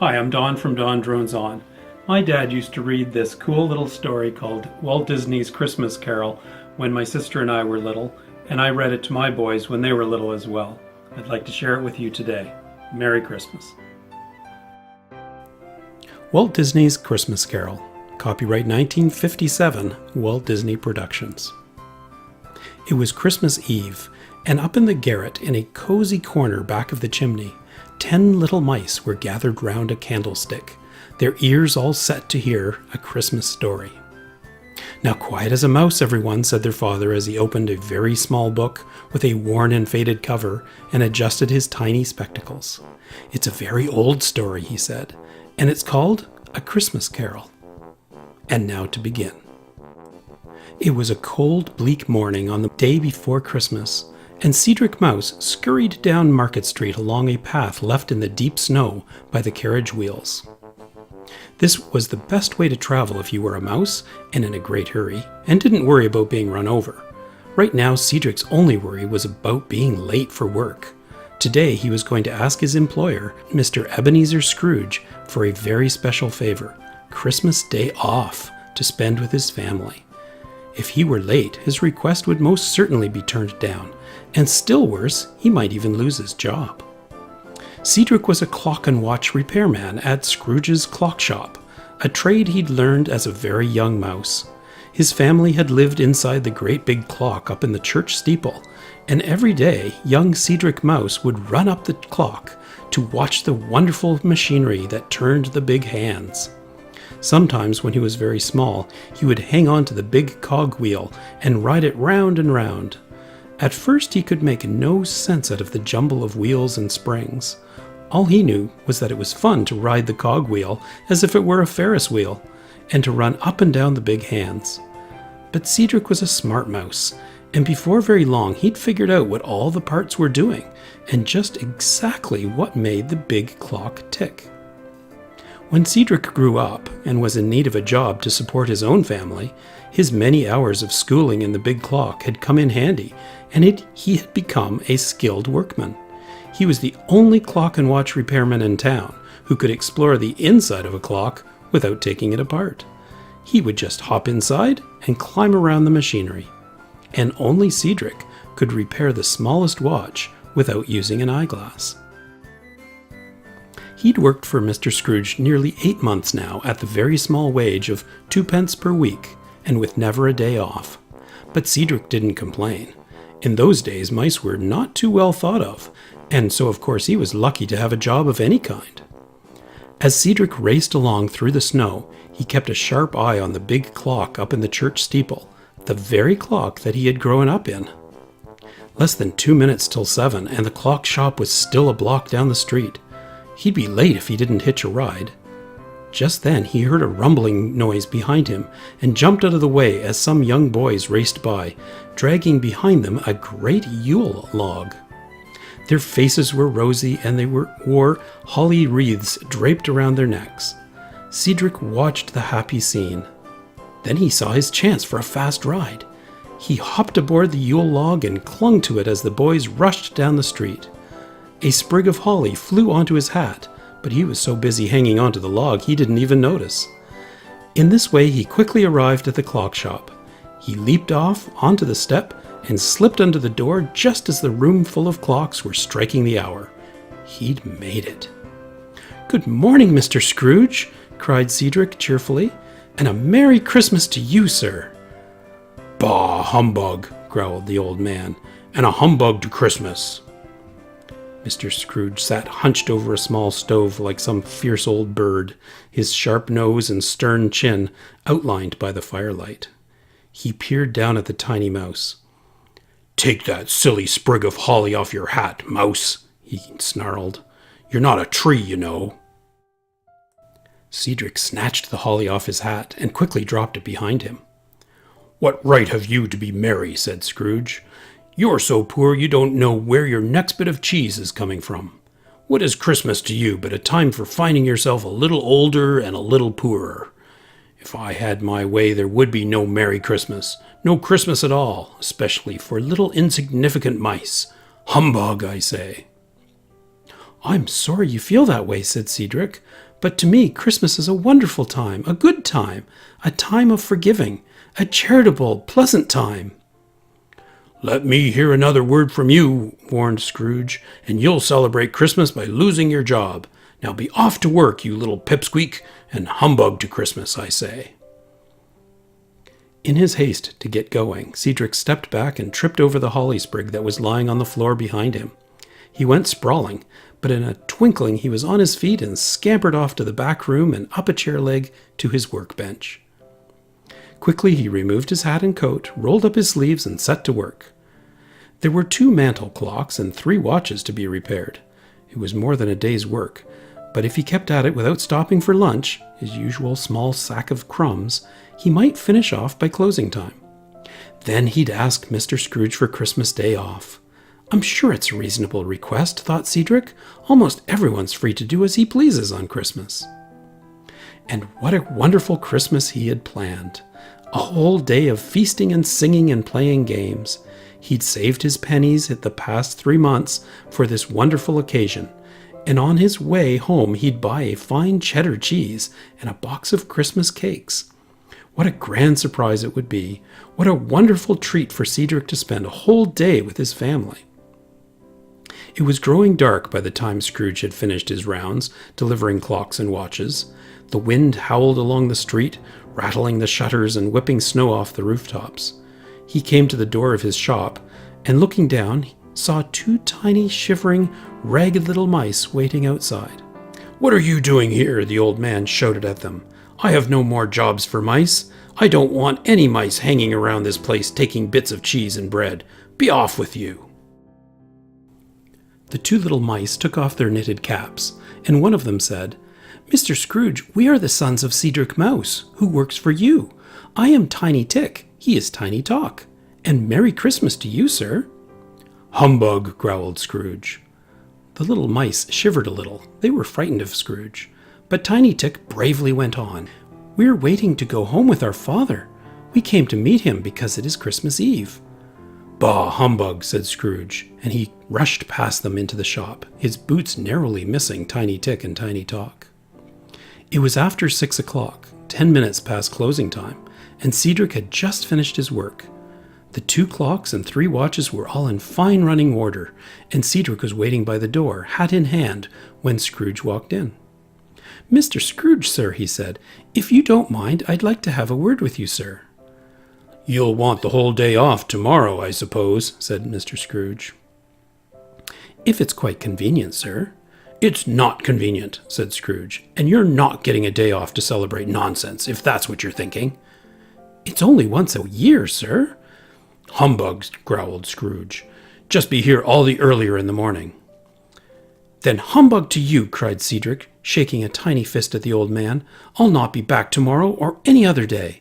Hi, I'm Don from Don Drones On. My dad used to read this cool little story called Walt Disney's Christmas Carol when my sister and I were little, and I read it to my boys when they were little as well. I'd like to share it with you today. Merry Christmas. Walt Disney's Christmas Carol. Copyright 1957, Walt Disney Productions. It was Christmas Eve, and up in the garret, in a cozy corner back of the chimney, 10 little mice were gathered round a candlestick, their ears all set to hear a Christmas story. "Now quiet as a mouse, everyone," said their father as he opened a very small book with a worn and faded cover and adjusted his tiny spectacles. "It's a very old story," he said, "and it's called A Christmas Carol. And now to begin." It was a cold, bleak morning on the day before Christmas, and Cedric Mouse scurried down Market Street along a path left in the deep snow by the carriage wheels. This was the best way to travel if you were a mouse and in a great hurry, and didn't worry about being run over. Right now, Cedric's only worry was about being late for work. Today, he was going to ask his employer, Mr. Ebenezer Scrooge, for a very special favor, Christmas Day off, to spend with his family. If he were late, his request would most certainly be turned down, and still worse, he might even lose his job. Cedric was a clock and watch repairman at Scrooge's clock shop, a trade he'd learned as a very young mouse. His family had lived inside the great big clock up in the church steeple, and every day young Cedric Mouse would run up the clock to watch the wonderful machinery that turned the big hands. Sometimes, when he was very small, he would hang on to the big cogwheel and ride it round and round. At first, he could make no sense out of the jumble of wheels and springs. All he knew was that it was fun to ride the cogwheel as if it were a Ferris wheel, and to run up and down the big hands. But Cedric was a smart mouse, and before very long he'd figured out what all the parts were doing, and just exactly what made the big clock tick. When Cedric grew up and was in need of a job to support his own family, his many hours of schooling in the big clock had come in handy, and he had become a skilled workman. He was the only clock and watch repairman in town who could explore the inside of a clock without taking it apart. He would just hop inside and climb around the machinery. And only Cedric could repair the smallest watch without using an eyeglass. He'd worked for Mr. Scrooge nearly 8 months now at the very small wage of 2 pence per week, and with never a day off. But Cedric didn't complain. In those days, mice were not too well thought of, and so of course he was lucky to have a job of any kind. As Cedric raced along through the snow, he kept a sharp eye on the big clock up in the church steeple, the very clock that he had grown up in. Less than 2 minutes till 7, and the clock shop was still a block down the street. He'd be late if he didn't hitch a ride. Just then he heard a rumbling noise behind him and jumped out of the way as some young boys raced by, dragging behind them a great Yule log. Their faces were rosy and they wore holly wreaths draped around their necks. Cedric watched the happy scene. Then he saw his chance for a fast ride. He hopped aboard the Yule log and clung to it as the boys rushed down the street. A sprig of holly flew onto his hat, but he was so busy hanging onto the log he didn't even notice. In this way he quickly arrived at the clock shop. He leaped off onto the step and slipped under the door just as the room full of clocks were striking the hour. He'd made it. "Good morning, Mr. Scrooge," cried Cedric cheerfully, "and a Merry Christmas to you, sir." "Bah, humbug," growled the old man, "and a humbug to Christmas." Mr. Scrooge sat hunched over a small stove like some fierce old bird, his sharp nose and stern chin outlined by the firelight. He peered down at the tiny mouse. "Take that silly sprig of holly off your hat, mouse," he snarled. "You're not a tree, you know." Cedric snatched the holly off his hat and quickly dropped it behind him. "What right have you to be merry?" said Scrooge. "You're so poor you don't know where your next bit of cheese is coming from. What is Christmas to you but a time for finding yourself a little older and a little poorer? If I had my way, there would be no Merry Christmas, no Christmas at all, especially for little insignificant mice. Humbug, I say." "I'm sorry you feel that way," said Cedric, But to me, Christmas is a wonderful time, a good time, a time of forgiving, a charitable, pleasant time." "Let me hear another word from you," warned Scrooge, "and you'll celebrate Christmas by losing your job. Now be off to work, you little pipsqueak, and humbug to Christmas, I say." In his haste to get going, Cedric stepped back and tripped over the holly sprig that was lying on the floor behind him. He went sprawling, but in a twinkling he was on his feet and scampered off to the back room and up a chair leg to his workbench. Quickly he removed his hat and coat, rolled up his sleeves, and set to work. There were 2 mantel clocks and 3 watches to be repaired. It was more than a day's work, but if he kept at it without stopping for lunch, his usual small sack of crumbs, he might finish off by closing time. Then he'd ask Mr. Scrooge for Christmas Day off. "I'm sure it's a reasonable request," thought Cedric. "Almost everyone's free to do as he pleases on Christmas." And what a wonderful Christmas he had planned. A whole day of feasting and singing and playing games. He'd saved his pennies the past 3 months for this wonderful occasion, and on his way home he'd buy a fine cheddar cheese and a box of Christmas cakes. What a grand surprise it would be. What a wonderful treat for Cedric to spend a whole day with his family. It was growing dark by the time Scrooge had finished his rounds, delivering clocks and watches. The wind howled along the street, rattling the shutters and whipping snow off the rooftops. He came to the door of his shop, and looking down, saw 2 tiny, shivering, ragged little mice waiting outside. "What are you doing here?" the old man shouted at them. "I have no more jobs for mice. I don't want any mice hanging around this place taking bits of cheese and bread. Be off with you." The 2 little mice took off their knitted caps, and one of them said, "Mr. Scrooge, we are the sons of Cedric Mouse, who works for you. I am Tiny Tick, he is Tiny Talk, and Merry Christmas to you, sir." "Humbug," growled Scrooge. The little mice shivered a little. They were frightened of Scrooge. But Tiny Tick bravely went on. "We're waiting to go home with our father. We came to meet him because it is Christmas Eve." "Bah, humbug," said Scrooge, and he rushed past them into the shop, his boots narrowly missing Tiny Tick and Tiny Talk. It was after 6 o'clock, 10 minutes past closing time, and Cedric had just finished his work. The 2 clocks and 3 watches were all in fine running order, and Cedric was waiting by the door, hat in hand, when Scrooge walked in. "Mr. Scrooge, sir," he said, "if you don't mind, I'd like to have a word with you, sir." "You'll want the whole day off tomorrow, I suppose," said Mr. Scrooge. "If it's quite convenient, sir." "It's not convenient," said Scrooge, "and you're not getting a day off to celebrate nonsense, if that's what you're thinking." "It's only once a year, sir." "Humbug," growled Scrooge. "Just be here all the earlier in the morning." "Then humbug to you," cried Cedric, shaking a tiny fist at the old man. "I'll not be back tomorrow or any other day."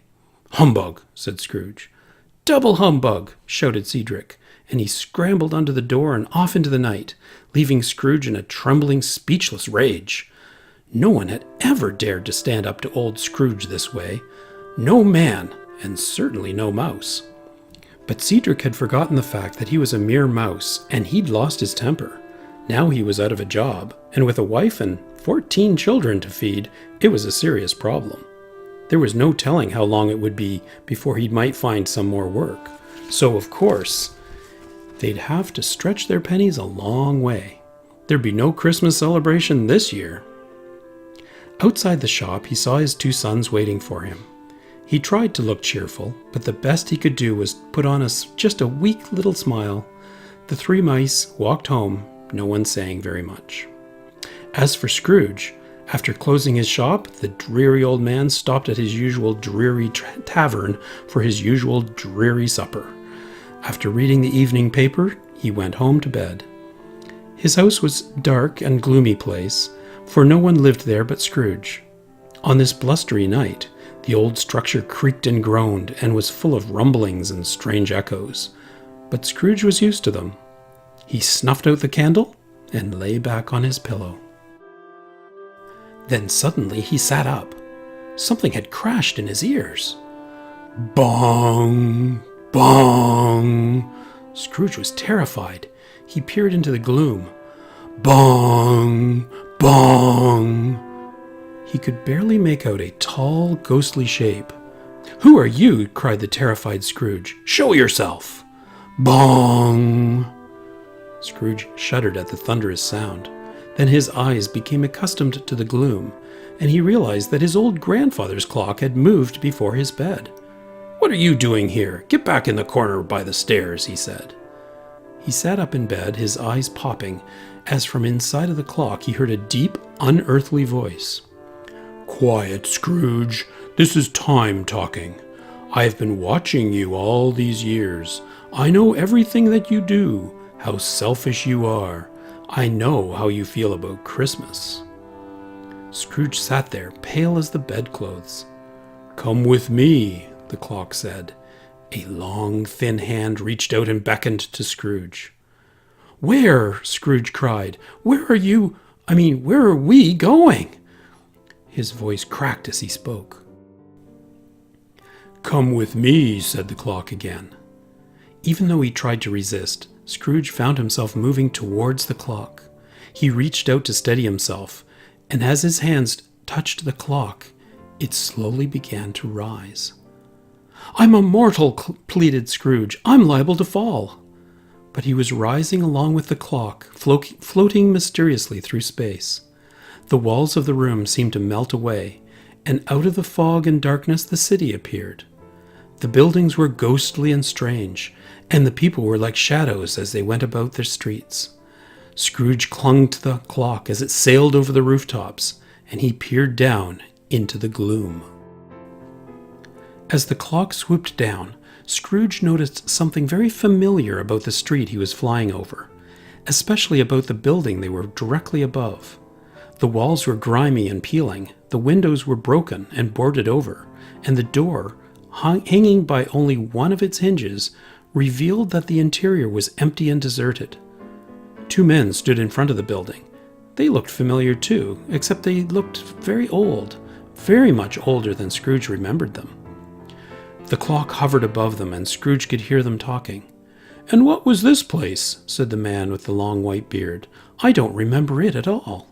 "Humbug," said Scrooge. "Double humbug," shouted Cedric, and he scrambled under the door and off into the night, leaving Scrooge in a trembling, speechless rage. No one had ever dared to stand up to old Scrooge this way. No man, and certainly no mouse. But Cedric had forgotten the fact that he was a mere mouse, and he'd lost his temper. Now he was out of a job, and with a wife and 14 children to feed, it was a serious problem. There was no telling how long it would be before he might find some more work. So, of course, they'd have to stretch their pennies a long way. There'd be no Christmas celebration this year. Outside the shop, he saw his 2 sons waiting for him. He tried to look cheerful, but the best he could do was put on just a weak little smile. The 3 mice walked home, no one saying very much. As for Scrooge, after closing his shop, the dreary old man stopped at his usual dreary tavern for his usual dreary supper. After reading the evening paper, he went home to bed. His house was a dark and gloomy place, for no one lived there but Scrooge. On this blustery night, the old structure creaked and groaned and was full of rumblings and strange echoes. But Scrooge was used to them. He snuffed out the candle and lay back on his pillow. Then suddenly he sat up. Something had crashed in his ears. Bong! Bong! Scrooge was terrified. He peered into the gloom. Bong! Bong! He could barely make out a tall, ghostly shape. "Who are you?" cried the terrified Scrooge. "Show yourself!" Bong! Scrooge shuddered at the thunderous sound. Then his eyes became accustomed to the gloom, and he realized that his old grandfather's clock had moved before his bed. "What are you doing here? Get back in the corner by the stairs," he said. He sat up in bed, his eyes popping, as from inside of the clock he heard a deep, unearthly voice. "Quiet, Scrooge. This is time talking. I have been watching you all these years. I know everything that you do, how selfish you are. I know how you feel about Christmas." Scrooge sat there, pale as the bedclothes. "Come with me," the clock said. A long, thin hand reached out and beckoned to Scrooge. "Where?" Scrooge cried. "Where are you? Where are we going?" His voice cracked as he spoke. "Come with me," said the clock again. Even though he tried to resist, Scrooge found himself moving towards the clock. He reached out to steady himself, and as his hands touched the clock, it slowly began to rise. "I'm a mortal," pleaded Scrooge. "I'm liable to fall." But he was rising along with the clock, floating mysteriously through space. The walls of the room seemed to melt away, and out of the fog and darkness the city appeared. The buildings were ghostly and strange, and the people were like shadows as they went about their streets. Scrooge clung to the clock as it sailed over the rooftops, and he peered down into the gloom. As the clock swooped down, Scrooge noticed something very familiar about the street he was flying over, especially about the building they were directly above. The walls were grimy and peeling, the windows were broken and boarded over, and the door, hanging by only one of its hinges, revealed that the interior was empty and deserted. Two men stood in front of the building. They looked familiar too, except they looked very old, very much older than Scrooge remembered them. The clock hovered above them, and Scrooge could hear them talking. "And what was this place?" said the man with the long white beard. "I don't remember it at all."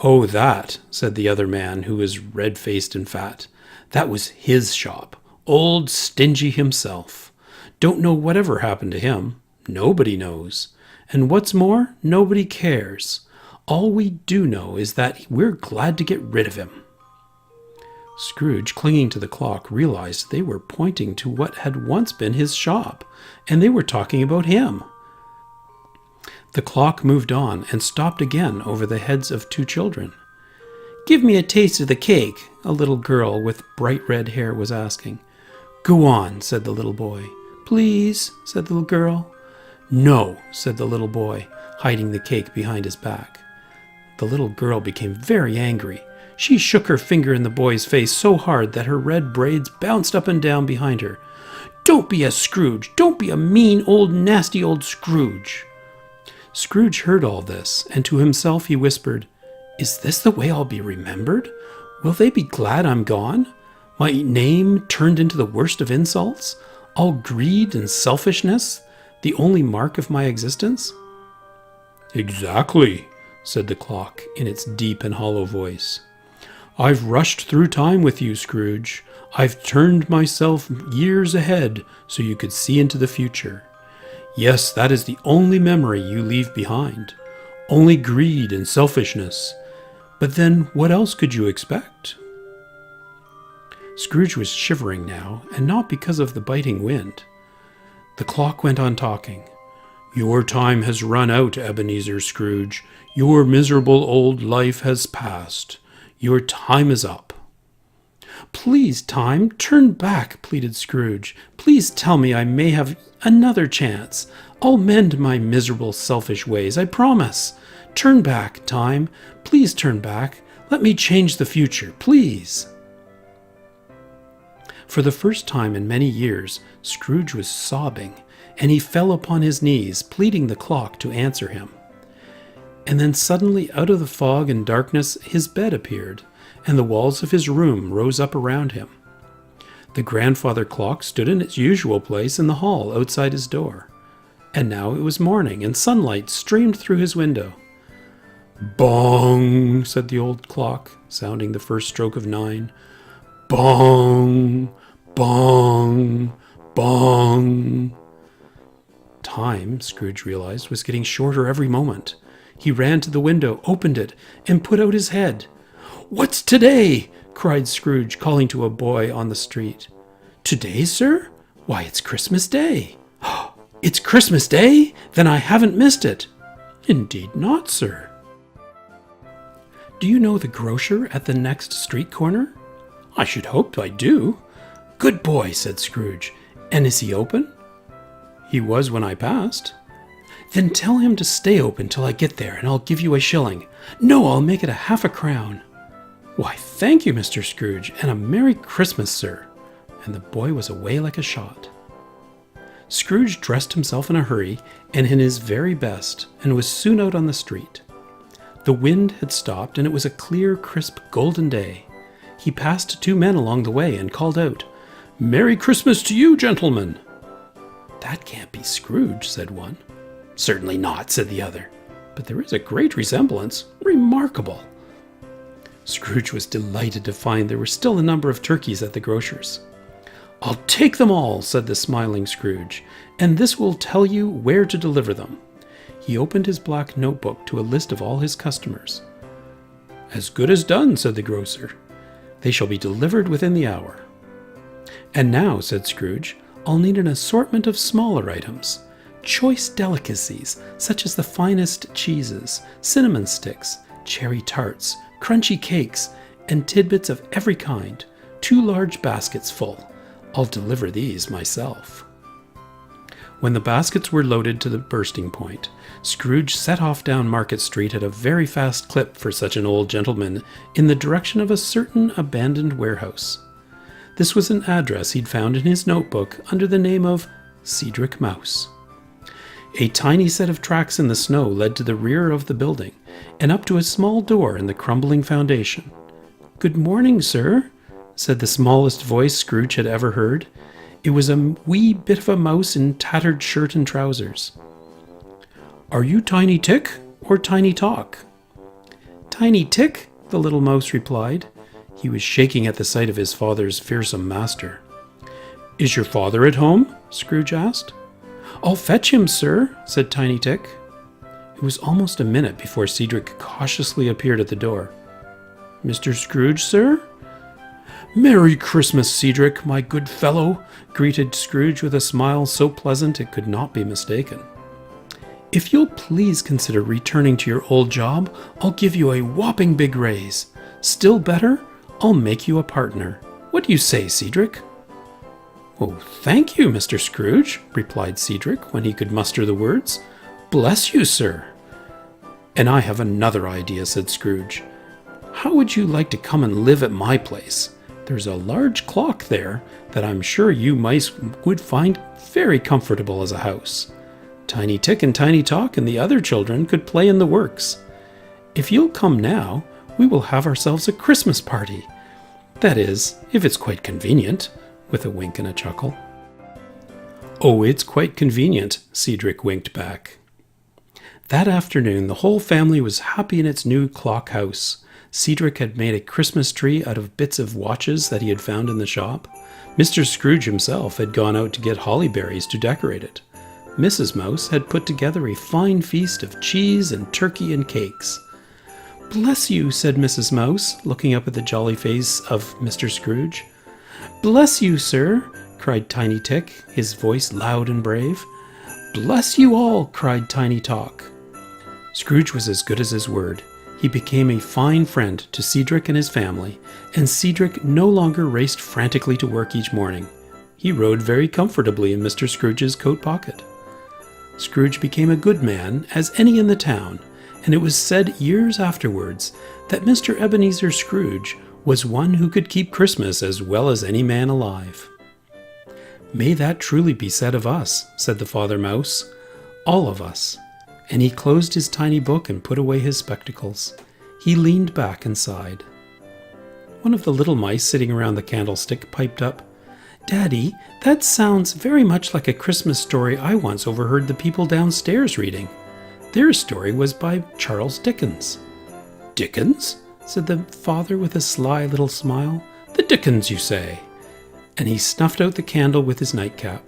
"Oh, that," said the other man, who was red-faced and fat. "That was his shop. Old Stingy himself. Don't know whatever happened to him. Nobody knows. And what's more, nobody cares. All we do know is that we're glad to get rid of him." Scrooge, clinging to the clock, realized they were pointing to what had once been his shop, and they were talking about him. The clock moved on and stopped again over the heads of two children. "Give me a taste of the cake," a little girl with bright red hair was asking. "Go on," said the little boy. "Please," said the little girl. "No," said the little boy, hiding the cake behind his back. The little girl became very angry. She shook her finger in the boy's face so hard that her red braids bounced up and down behind her. "Don't be a Scrooge! Don't be a mean, old, nasty old Scrooge!" Scrooge heard all this, and to himself he whispered, "Is this the way I'll be remembered? Will they be glad I'm gone? My name turned into the worst of insults? All greed and selfishness, the only mark of my existence?" "Exactly," said the clock in its deep and hollow voice. "I've rushed through time with you, Scrooge. I've turned myself years ahead so you could see into the future. Yes, that is the only memory you leave behind. Only greed and selfishness. But then what else could you expect?" Scrooge was shivering now, and not because of the biting wind. The clock went on talking. "Your time has run out, Ebenezer Scrooge. Your miserable old life has passed. Your time is up." "Please, time, turn back," pleaded Scrooge. "Please tell me I may have another chance. I'll mend my miserable, selfish ways, I promise. Turn back, time. Please turn back. Let me change the future, please." For the first time in many years, Scrooge was sobbing, and he fell upon his knees, pleading the clock to answer him. And then suddenly out of the fog and darkness his bed appeared, and the walls of his room rose up around him. The grandfather clock stood in its usual place in the hall outside his door, and now it was morning, and sunlight streamed through his window. "Bong," said the old clock, sounding the first stroke of 9. "Bong, bong, bong." Time, Scrooge realized, was getting shorter every moment. He ran to the window, opened it, and put out his head. "What's today?" cried Scrooge, calling to a boy on the street. "Today, sir? Why, it's Christmas Day." "It's Christmas Day? Then I haven't missed it." "Indeed not, sir." "Do you know the grocer at the next street corner?" "I should hope I do." "Good boy," said Scrooge. "And is he open?" "He was when I passed." "Then tell him to stay open till I get there, and I'll give you a shilling. No, I'll make it a half a crown." "Why, thank you, Mr. Scrooge, and a Merry Christmas, sir." And the boy was away like a shot. Scrooge dressed himself in a hurry and in his very best, and was soon out on the street. The wind had stopped, and it was a clear, crisp, golden day. He passed 2 men along the way and called out, "Merry Christmas to you, gentlemen." "That can't be Scrooge," said one. "Certainly not," said the other. "But there is a great resemblance. Remarkable." Scrooge was delighted to find there were still a number of turkeys at the grocer's. "I'll take them all," said the smiling Scrooge, "and this will tell you where to deliver them." He opened his black notebook to a list of all his customers. "As good as done," said the grocer. "They shall be delivered within the hour." "And now," said Scrooge, "I'll need an assortment of smaller items. Choice delicacies, such as the finest cheeses, cinnamon sticks, cherry tarts, crunchy cakes, and tidbits of every kind. 2 large baskets full. I'll deliver these myself." When the baskets were loaded to the bursting point, Scrooge set off down Market Street at a very fast clip for such an old gentleman in the direction of a certain abandoned warehouse. This was an address he'd found in his notebook under the name of Cedric Mouse. A tiny set of tracks in the snow led to the rear of the building and up to a small door in the crumbling foundation. "Good morning, sir," said the smallest voice Scrooge had ever heard. It was a wee bit of a mouse in tattered shirt and trousers. "Are you Tiny Tick or Tiny Talk?" "Tiny Tick," the little mouse replied. He was shaking at the sight of his father's fearsome master. "Is your father at home?" Scrooge asked. "I'll fetch him, sir," said Tiny Tick. It was almost a minute before Cedric cautiously appeared at the door. "Mr. Scrooge, sir?" "Merry Christmas, Cedric, my good fellow," greeted Scrooge with a smile so pleasant it could not be mistaken. "If you'll please consider returning to your old job, I'll give you a whopping big raise. Still better, I'll make you a partner. What do you say, Cedric?" "Oh, thank you, Mr. Scrooge," replied Cedric when he could muster the words. "Bless you, sir." "And I have another idea," said Scrooge. "How would you like to come and live at my place? There's a large clock there that I'm sure you mice would find very comfortable as a house. Tiny Tick and Tiny Talk and the other children could play in the works. If you'll come now, we will have ourselves a Christmas party. That is, if it's quite convenient," with a wink and a chuckle. "Oh, it's quite convenient," Cedric winked back. That afternoon, the whole family was happy in its new clock house. Cedric had made a Christmas tree out of bits of watches that he had found in the shop. Mr. Scrooge himself had gone out to get holly berries to decorate it. Mrs. Mouse had put together a fine feast of cheese and turkey and cakes. "Bless you," said Mrs. Mouse, looking up at the jolly face of Mr. Scrooge. "Bless you, sir," cried Tiny Tick, his voice loud and brave. "Bless you all," cried Tiny Talk. Scrooge was as good as his word. He became a fine friend to Cedric and his family, and Cedric no longer raced frantically to work each morning. He rode very comfortably in Mr. Scrooge's coat pocket. Scrooge became a good man as any in the town, and it was said years afterwards that Mr. Ebenezer Scrooge was one who could keep Christmas as well as any man alive. "May that truly be said of us," said the Father Mouse. "All of us." And he closed his tiny book and put away his spectacles. He leaned back and sighed. One of the little mice sitting around the candlestick piped up, "Daddy, that sounds very much like a Christmas story I once overheard the people downstairs reading. Their story was by Charles Dickens." dickens?" said the father with a sly little smile. "The dickens, you say?" And he snuffed out the candle with his nightcap.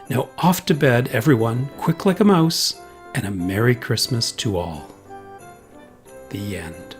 "Now off to bed, everyone, quick like a mouse, and a Merry Christmas to all." The end.